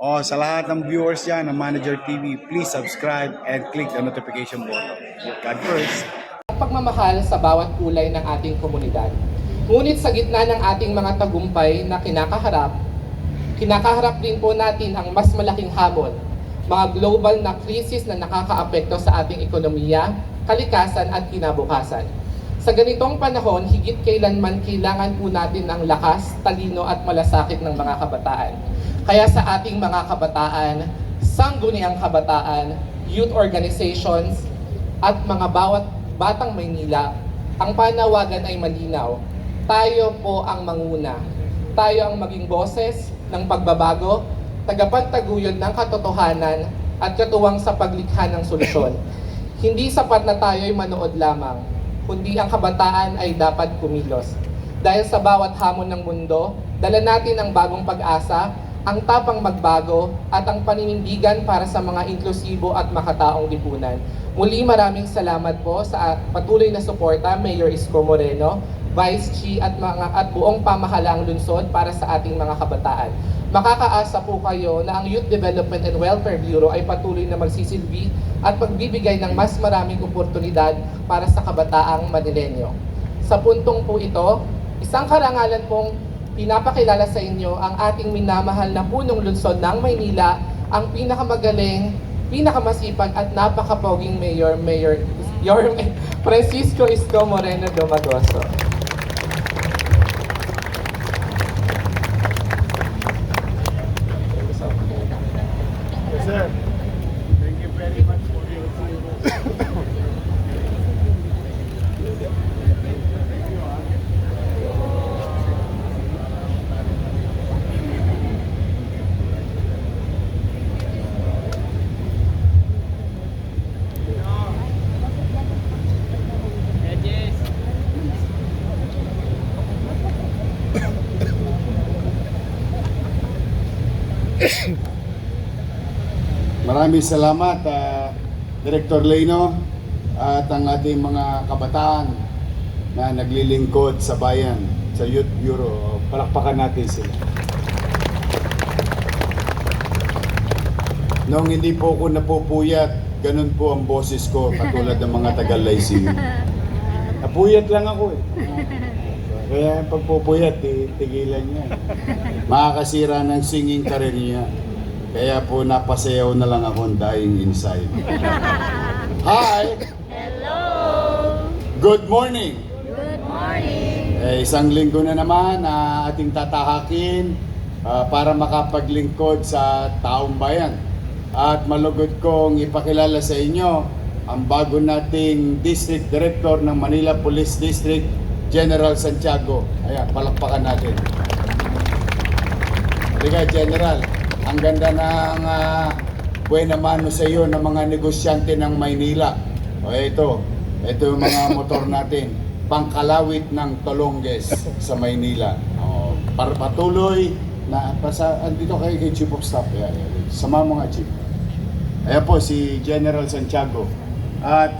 O sa lahat ng viewers dyan ng Manager TV, please subscribe and click the notification button. God first. Pagmamahal sa bawat kulay ng ating komunidad. Ngunit sa gitna ng ating mga tagumpay na kinakaharap din po natin ang mas malaking hamon, mga global na krisis na nakakaapekto sa ating ekonomiya, kalikasan at kinabukasan. Sa ganitong panahon, higit kailanman kailangan po natin ang lakas, talino at malasakit ng mga kabataan. Kaya sa ating mga kabataan, sangguniang kabataan, youth organizations, at mga bawat batang Maynila, ang panawagan ay malinaw. Tayo po ang manguna. Tayo ang maging boses ng pagbabago, tagapagtaguyod ng katotohanan at katuwang sa paglikha ng solusyon. Hindi sapat na tayo'y manood lamang, kundi ang kabataan ay dapat kumilos. Dahil sa bawat hamon ng mundo, dala natin ang bagong pag-asa, ang tapang magbago at ang paninindigan para sa mga inklusibo at makataong lipunan. Muli maraming salamat po sa patuloy na suporta, Mayor Isko Moreno, Vice Chi at buong pamahalaang lungsod para sa ating mga kabataan. Makakaasa po kayo na ang Youth Development and Welfare Bureau ay patuloy na magsisilbi at pagbibigay ng mas maraming oportunidad para sa kabataang Manilenyo. Sa puntong po ito, isang karangalan pong pinapakilala sa inyo ang ating minamahal na punong lungsod ng Maynila, ang pinakamagaling, pinakamasipag at napakapoging Mayor Francisco Isko Moreno Domagoso. Sir, thank you very much for your Maraming salamat, Director Leno at ang ating mga kabataan na naglilingkod sa bayan, sa Youth Bureau. Palakpakan natin sila. Noong hindi po ako napupuyat, ganun po ang boses ko, katulad ng mga taga-Laysing. Napuyat lang ako eh. Kaya pagpupuyat, tigilan niya. Makakasira ng singing career niya. Kaya po napasayaw na lang akong dying inside. Hi! Hello! Good morning! Good morning! Isang linggo na naman na ating tatahakin para makapaglingkod sa taong bayan. At malugod kong ipakilala sa inyo ang bago nating District Director ng Manila Police District, General Santiago. Ayan, palakpakan natin. Halika, General. Ang ganda ng buena mano sa iyo ng mga negosyante ng Maynila. O ito yung mga motor natin. Pangkalawit ng Tolonges sa Maynila. O, para patuloy na andito kayo kay Chief of Staff. Sama mga Chief. Ayan po si General Santiago. At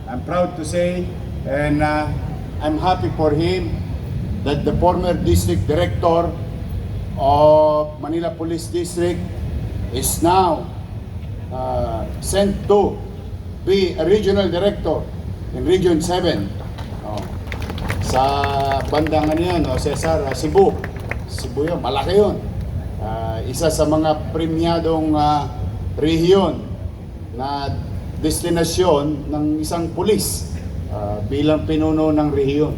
I'm proud to say and I'm happy for him that the former District Director of Manila Police District is now sent to be a regional director in Region 7 sa bandang Cesar, Cebu yun, malaki yun, isa sa mga premiadong rehiyon na destinasyon ng isang pulis bilang pinuno ng rehiyon.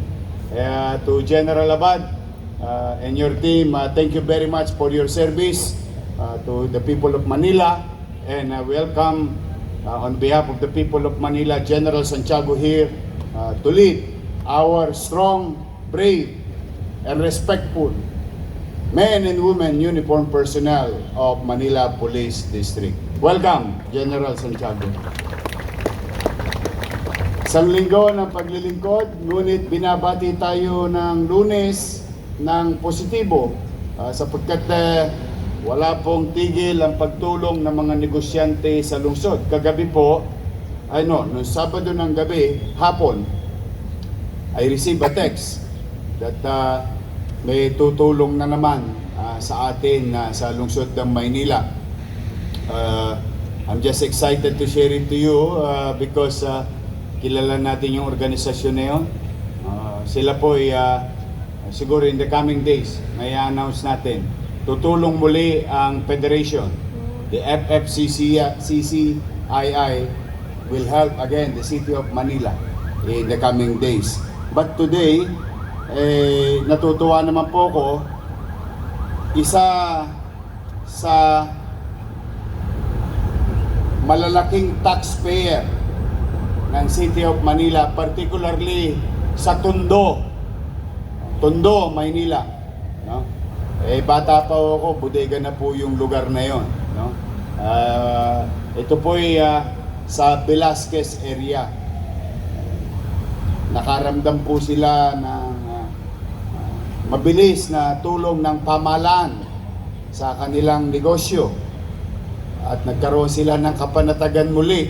Kaya to General Abad and your team, thank you very much for your service to the people of Manila, and welcome on behalf of the people of Manila, General Santiago here to lead our strong, brave, and respectful men and women uniformed personnel of Manila Police District. Welcome, General Santiago. Isang linggo ng paglilingkod, ngunit binabati tayo ng Lunes ng positibo sapagkat wala pong tigil ang pagtulong ng mga negosyante sa lungsod. Kagabi po, noong Sabado ng gabi, hapon, I received a text that may tutulong na naman sa atin sa lungsod ng Maynila. I'm just excited to share it to you because kilala natin yung organisasyon na yun. Sila po ay siguro in the coming days may announce natin. Tutulong muli ang federation. The FFCCII will help again the city of Manila in the coming days. But today, natutuwa naman po ko, isa sa malalaking taxpayer ng City of Manila, particularly sa Tondo, Maynila. No? Bata pa ako, bodega na po yung lugar na yon. No? Ito po ay sa Velasquez area. Nakaramdam po sila ng mabilis na tulong ng pamahalaan sa kanilang negosyo. At nagkaroon sila ng kapanatagan muli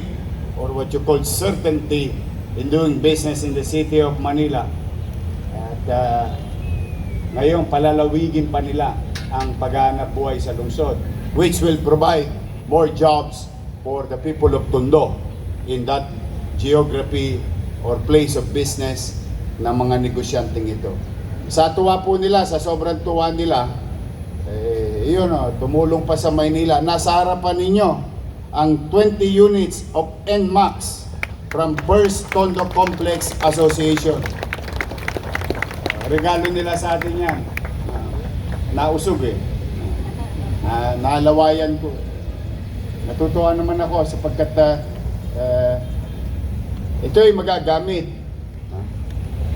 or what you call certainty in doing business in the city of Manila. At ngayon palalawigin pa nila ang paghahanap buhay sa lungsod, which will provide more jobs for the people of Tondo in that geography or place of business ng mga negosyanteng ito. Sa tuwa po nila, sa sobrang tuwa nila, tumulong pa sa Maynila. Nasa harapan ninyo ang 20 units of NMAX from First Tondo Complex Association. Regalo nila sa atin yan. Nausog nalawayan ko. Natutuwa naman ako sapagkat ito ay magagamit.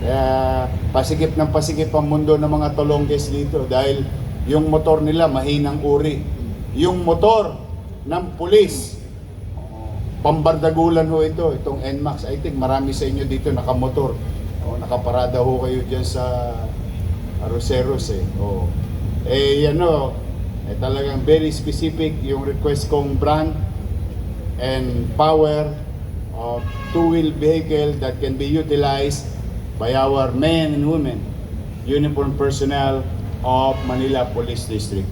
Kaya pasikip ng pasikip ang mundo ng mga Tolongges dito dahil yung motor nila mahinang uri. Yung motor ng pulis, pambardagulan ho itong NMAX. I think marami sa inyo dito nakamotor. Nakaparada ho kayo dyan sa Aroseros talagang very specific yung request kong brand and power of two-wheel vehicle that can be utilized by our men and women, uniformed personnel of Manila Police District.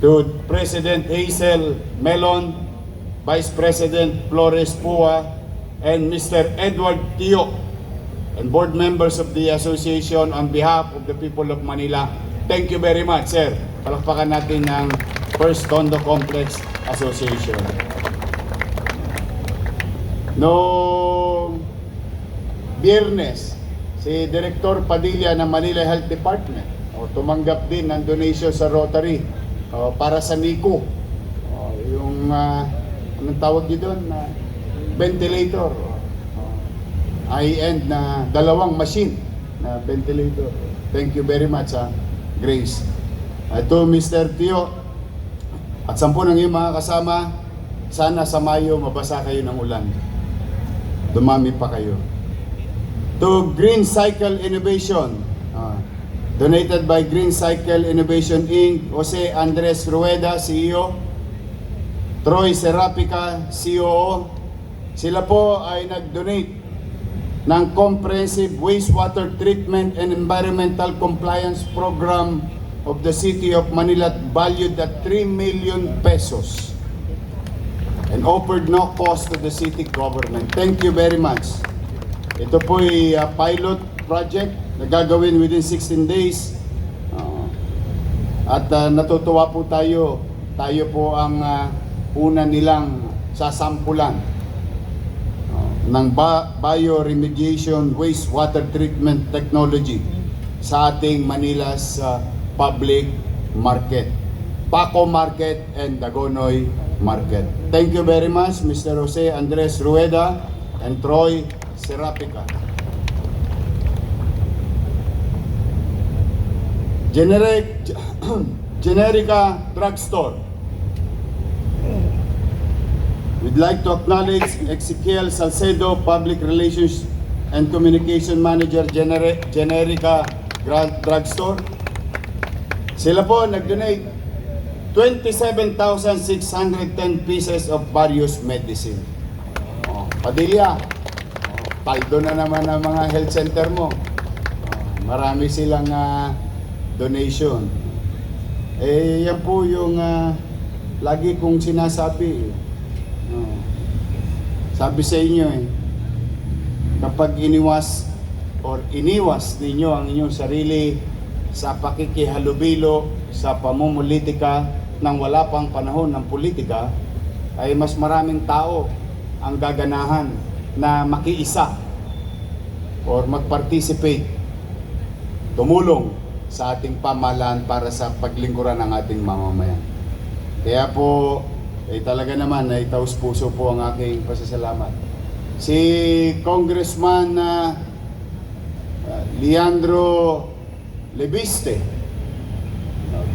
To President Hazel Melon, Vice President Flores Pua, and Mr. Edward Tio, and board members of the association, on behalf of the people of Manila, thank you very much, sir. Palakpakan natin ng First Tondo Complex Association. No Biyernes, si Director Padilla ng Manila Health Department tumanggap din ng donation sa Rotary para sa NICU. Yung anong tawag niyo doon? Ventilator. High-end na 2 machine na ventilator. Thank you very much, Grace. Ito, Mr. Tio, at 10 ng iyong mga kasama, sana sa Mayo mabasa kayo ng ulan. Dumami pa kayo. To Green Cycle Innovation, donated by Green Cycle Innovation Inc., Jose Andres Rueda, CEO, Troy Serapica, COO. Sila po ay nag-donate ng Comprehensive Wastewater Treatment and Environmental Compliance Program of the City of Manila valued at 3 million pesos and offered no cost to the city government. Thank you very much. Ito po ay pilot project na gagawin within 16 days. At natutuwa po tayo. Tayo po ang una nilang sasampulan ng bioremediation wastewater treatment technology sa ating Manila's public market, Paco Market and Dagonoy Market. Thank you very much, Mr. Jose Andres Rueda and Troy Serapica. Generica Drugstore. We'd like to acknowledge Ezekiel Salcedo, Public Relations and Communication Manager, Generica Drugstore. Sila po nag-donate 27,610 pieces of various medicine. Padilla, paldo na naman ang mga health center mo. Marami silang donation. Yan po yung lagi kong sinasabi. Sabi sa inyo kapag iniwas ninyo ang inyong sarili sa pakikihalubilo sa pamumulitika nang wala pang panahon ng politika, ay mas maraming tao ang gaganahan na makiisa or mag-participate, tumulong sa ating pamahalaan para sa paglingkuran ng ating mamamayan. Kaya po, talaga naman ay taus-puso po ang aking pasasalamat. Si Congressman Leandro Lebiste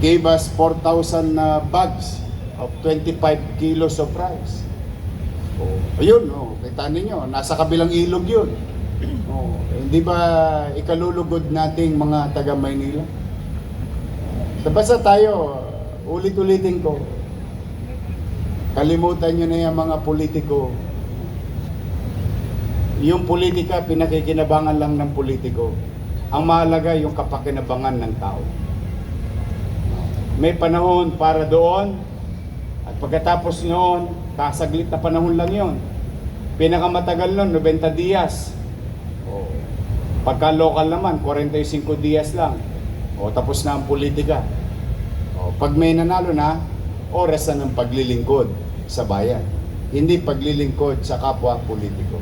gave us 4,000 bags of 25 kilos of rice. Ayun, kita ninyo, nasa kabilang ilog yun. Hindi ba ikalulugod nating mga taga Maynila? Basta tayo, ulit-ulitin ko, kalimutan nyo na yung mga politiko. Yung politika, pinakikinabangan lang ng politiko. Ang mahalaga yung kapakinabangan ng tao. May panahon para doon, at pagkatapos noon, kasaglit na panahon lang yon. Pinakamatagal nun, 90 dias. Pagka local naman, 45 dias lang. Tapos na ang politika. Pag may nanalo na, oras na ng paglilingkod sa bayan. Hindi paglilingkod sa kapwa politiko.